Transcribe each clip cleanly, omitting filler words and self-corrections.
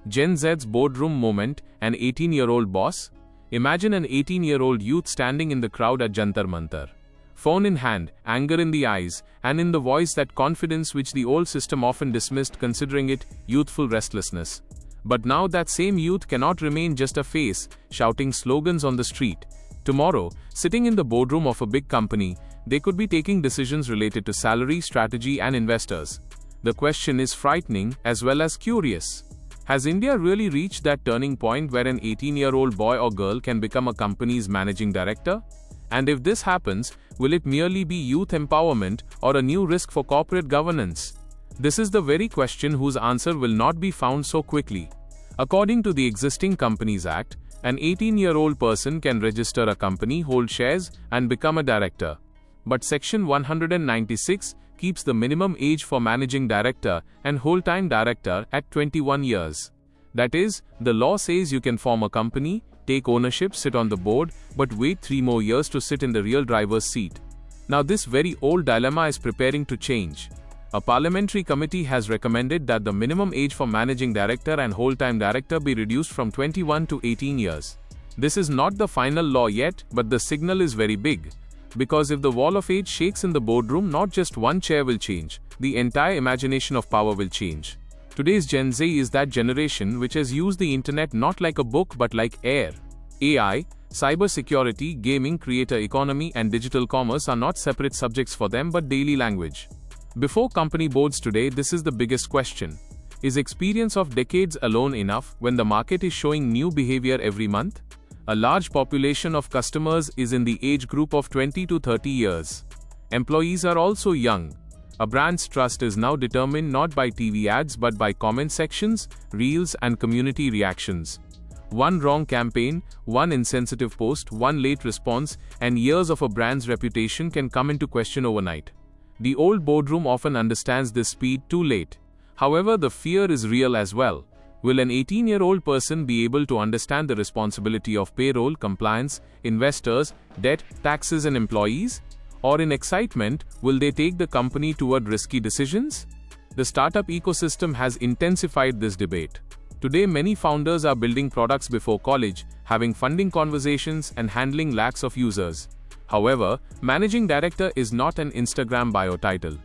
Gen Z's boardroom moment, an 18-year-old boss? Imagine an 18-year-old youth standing in the crowd at Jantar Mantar. Phone in hand, anger in the eyes, and in the voice that confidence which the old system often dismissed, considering it youthful restlessness. But now that same youth cannot remain just a face, shouting slogans on the street. Tomorrow, sitting in the boardroom of a big company, they could be taking decisions related to salary, strategy, and investors. The question is frightening as well as curious. Has India really reached that turning point where an 18-year-old boy or girl can become a company's managing director? And if this happens, will it merely be youth empowerment or a new risk for corporate governance? This is the very question whose answer will not be found so quickly. According to the existing Companies Act, an 18-year-old person can register a company, hold shares, and become a director. But Section 196 keeps the minimum age for managing director and whole-time director at 21 years. That is, the law says you can form a company, take ownership, sit on the board, but wait 3 more years to sit in the real driver's seat. Now this very old dilemma is preparing to change. A parliamentary committee has recommended that the minimum age for managing director and whole-time director be reduced from 21 to 18 years. This is not the final law yet, but the signal is very big. Because if the wall of age shakes in the boardroom, not just one chair will change, the entire imagination of power will change. Today's Gen Z is that generation which has used the internet not like a book but like air. AI, cybersecurity, gaming, creator economy, and digital commerce are not separate subjects for them but daily language. Before company boards today, this is the biggest question. Is experience of decades alone enough when the market is showing new behavior every month? A large population of customers is in the age group of 20 to 30 years. Employees are also young. A brand's trust is now determined not by TV ads but by comment sections, reels, and community reactions. One wrong campaign, one insensitive post, one late response, and years of a brand's reputation can come into question overnight. The old boardroom often understands this speed too late. However, the fear is real as well. Will an 18-year-old person be able to understand the responsibility of payroll, compliance, investors, debt, taxes, and employees? Or in excitement, will they take the company toward risky decisions? The startup ecosystem has intensified this debate. Today, many founders are building products before college, having funding conversations, and handling lakhs of users. However, managing director is not an Instagram bio title.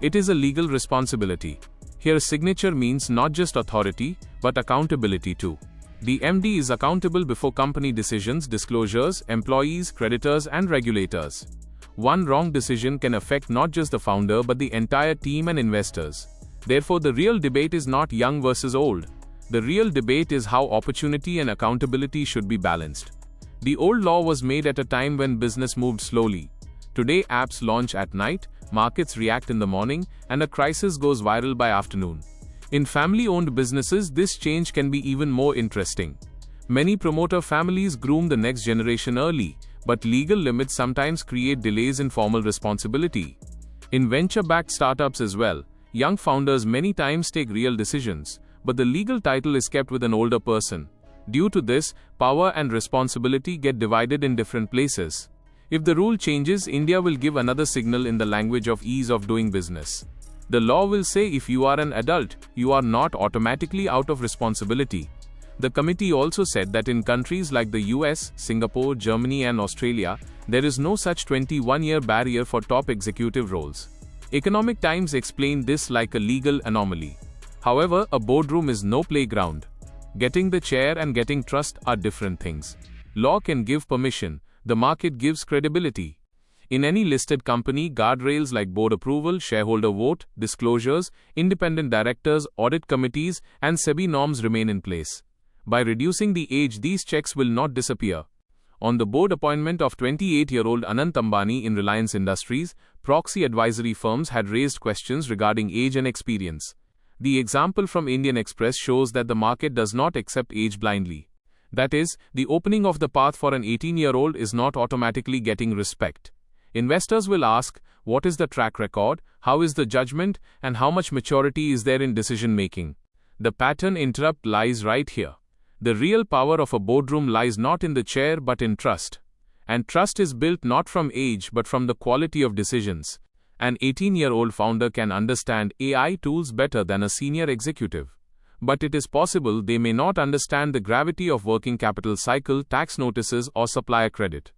It is a legal responsibility. Here, signature means not just authority, but accountability too. The MD is accountable before company decisions, disclosures, employees, creditors, and regulators. One wrong decision can affect not just the founder but the entire team and investors. Therefore, the real debate is not young versus old. The real debate is how opportunity and accountability should be balanced. The old law was made at a time when business moved slowly. Today, apps launch at night, markets react in the morning, and a crisis goes viral by afternoon. In family-owned businesses, this change can be even more interesting. Many promoter families groom the next generation early, but legal limits sometimes create delays in formal responsibility. In venture-backed startups as well, young founders many times take real decisions, but the legal title is kept with an older person. Due to this, power and responsibility get divided in different places. If the rule changes, India will give another signal in the language of ease of doing business. The law will say if you are an adult, you are not automatically out of responsibility. The committee also said that in countries like the US, Singapore, Germany, and Australia, there is no such 21-year barrier for top executive roles. Economic Times explained this like a legal anomaly. However, a boardroom is no playground. Getting the chair and getting trust are different things. Law can give permission, the market gives credibility. In any listed company, guardrails like board approval, shareholder vote, disclosures, independent directors, audit committees, and SEBI norms remain in place. By reducing the age, these checks will not disappear. On the board appointment of 28-year-old Anant Ambani in Reliance Industries, proxy advisory firms had raised questions regarding age and experience. The example from Indian Express shows that the market does not accept age blindly. That is, the opening of the path for an 18-year-old is not automatically getting respect. Investors will ask, what is the track record, how is the judgment, and how much maturity is there in decision-making? The pattern interrupt lies right here. The real power of a boardroom lies not in the chair but in trust. And trust is built not from age but from the quality of decisions. An 18-year-old founder can understand AI tools better than a senior executive. But it is possible they may not understand the gravity of working capital cycle, tax notices, or supplier credit.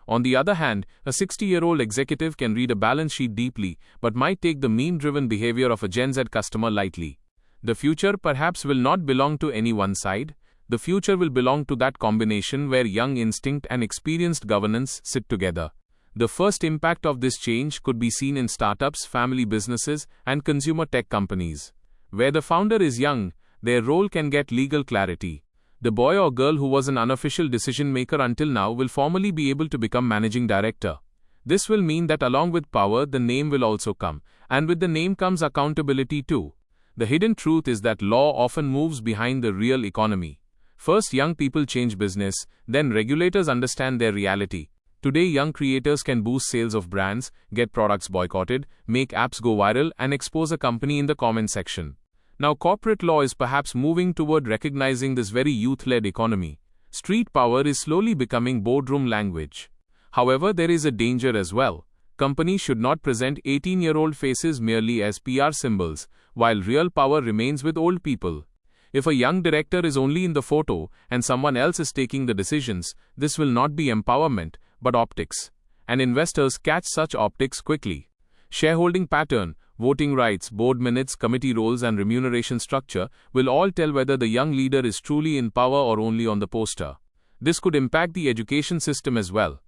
On the other hand, a 60-year-old executive can read a balance sheet deeply, but might take the meme-driven behavior of a Gen Z customer lightly. The future perhaps will not belong to any one side. The future will belong to that combination where young instinct and experienced governance sit together. The first impact of this change could be seen in startups, family businesses, and consumer tech companies. Where the founder is young, their role can get legal clarity. The boy or girl who was an unofficial decision maker until now will formally be able to become managing director. This will mean that along with power, the name will also come, and with the name comes accountability too. The hidden truth is that law often moves behind the real economy. First, young people change business, then regulators understand their reality. Today, young creators can boost sales of brands, get products boycotted, make apps go viral, and expose a company in the comment section. Now, corporate law is perhaps moving toward recognizing this very youth-led economy. Street power is slowly becoming boardroom language. However, there is a danger as well. Companies should not present 18-year-old faces merely as PR symbols, while real power remains with old people. If a young director is only in the photo and someone else is taking the decisions, this will not be empowerment, but optics. And investors catch such optics quickly. Shareholding pattern, voting rights, board minutes, committee roles, and remuneration structure will all tell whether the young leader is truly in power or only on the poster. This could impact the education system as well.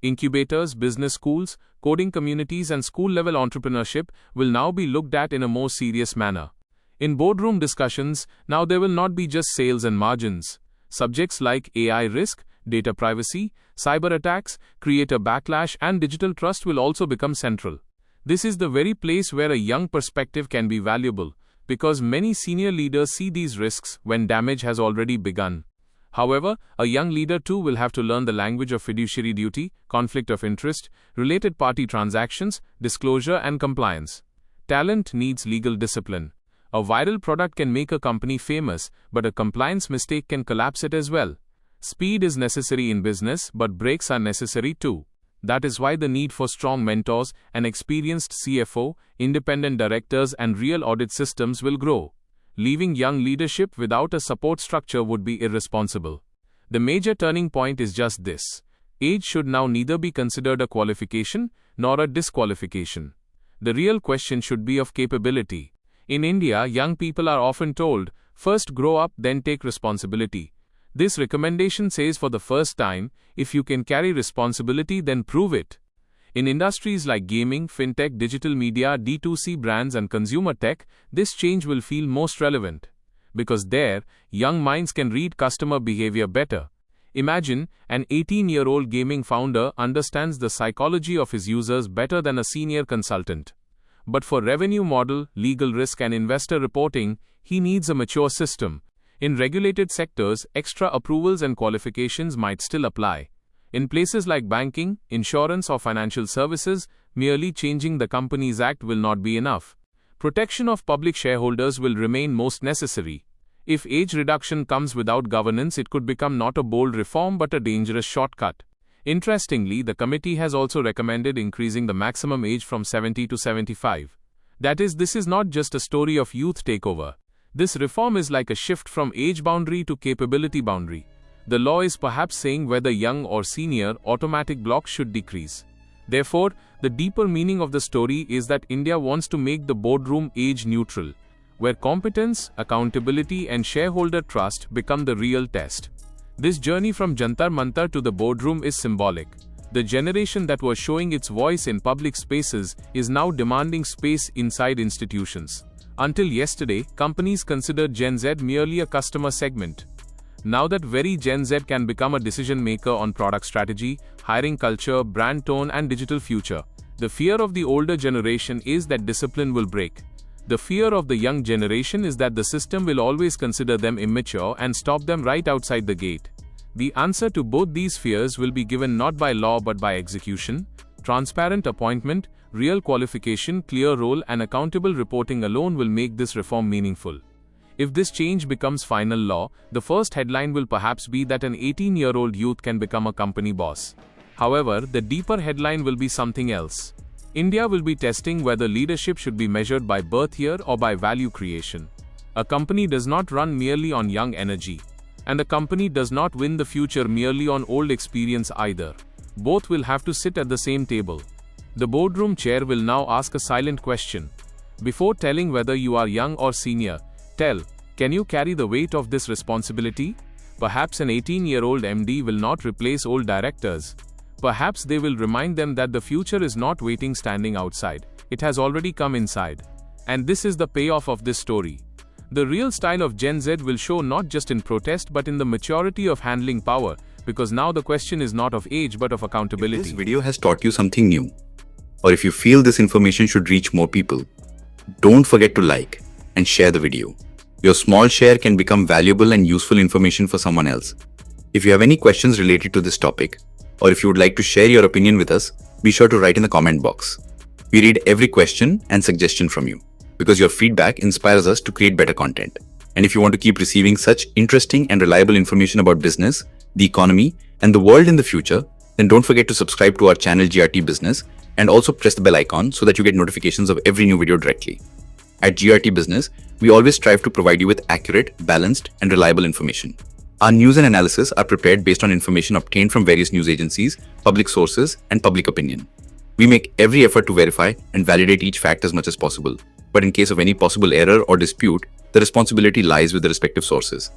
Incubators, business schools, coding communities, and school-level entrepreneurship will now be looked at in a more serious manner. In boardroom discussions, now there will not be just sales and margins. Subjects like AI risk, data privacy, cyber attacks, creator backlash, and digital trust will also become central. This is the very place where a young perspective can be valuable, because many senior leaders see these risks when damage has already begun. However, a young leader too will have to learn the language of fiduciary duty, conflict of interest, related party transactions, disclosure, and compliance. Talent needs legal discipline. A viral product can make a company famous, but a compliance mistake can collapse it as well. Speed is necessary in business, but brakes are necessary too. That is why the need for strong mentors, an experienced CFO, independent directors, and real audit systems will grow. Leaving young leadership without a support structure would be irresponsible. The major turning point is just this. Age should now neither be considered a qualification nor a disqualification. The real question should be of capability. In India, young people are often told, first grow up, then take responsibility. This recommendation says for the first time, if you can carry responsibility, then prove it. In industries like gaming, fintech, digital media, D2C brands, and consumer tech, this change will feel most relevant. Because there, young minds can read customer behavior better. Imagine, an 18-year-old gaming founder understands the psychology of his users better than a senior consultant. But for revenue model, legal risk, and investor reporting, he needs a mature system. In regulated sectors, extra approvals and qualifications might still apply. In places like banking, insurance, or financial services, merely changing the Companies Act will not be enough. Protection of public shareholders will remain most necessary. If age reduction comes without governance, it could become not a bold reform but a dangerous shortcut. Interestingly, the committee has also recommended increasing the maximum age from 70 to 75. That is, this is not just a story of youth takeover. This reform is like a shift from age boundary to capability boundary. The law is perhaps saying whether young or senior, automatic blocks should decrease. Therefore, the deeper meaning of the story is that India wants to make the boardroom age neutral, where competence, accountability, and shareholder trust become the real test. This journey from Jantar Mantar to the boardroom is symbolic. The generation that was showing its voice in public spaces is now demanding space inside institutions. Until yesterday, companies considered Gen Z merely a customer segment. Now that very Gen Z can become a decision maker on product strategy, hiring culture, brand tone, and digital future. The fear of the older generation is that discipline will break. The fear of the young generation is that the system will always consider them immature and stop them right outside the gate. The answer to both these fears will be given not by law but by execution. Transparent appointment, real qualification, clear role, and accountable reporting alone will make this reform meaningful. If this change becomes final law, the first headline will perhaps be that an 18-year-old youth can become a company boss. However, the deeper headline will be something else. India will be testing whether leadership should be measured by birth year or by value creation. A company does not run merely on young energy. And a company does not win the future merely on old experience either. Both will have to sit at the same table. The boardroom chair will now ask a silent question. Before telling whether you are young or senior, tell, can you carry the weight of this responsibility? Perhaps an 18-year-old MD will not replace old directors. Perhaps they will remind them that the future is not waiting standing outside. It has already come inside. And this is the payoff of this story. The real style of Gen Z will show not just in protest but in the maturity of handling power, because now the question is not of age but of accountability. If this video has taught you something new, or if you feel this information should reach more people, don't forget to like and share the video. Your small share can become valuable and useful information for someone else. If you have any questions related to this topic, or if you would like to share your opinion with us, be sure to write in the comment box. We read every question and suggestion from you, because your feedback inspires us to create better content. And if you want to keep receiving such interesting and reliable information about business, the economy, and the world in the future, then don't forget to subscribe to our channel GRT Business and also press the bell icon so that you get notifications of every new video directly. At GRT Business, we always strive to provide you with accurate, balanced, and reliable information. Our news and analysis are prepared based on information obtained from various news agencies, public sources, and public opinion. We make every effort to verify and validate each fact as much as possible, but in case of any possible error or dispute, the responsibility lies with the respective sources.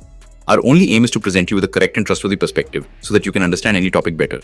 Our only aim is to present you with a correct and trustworthy perspective so that you can understand any topic better.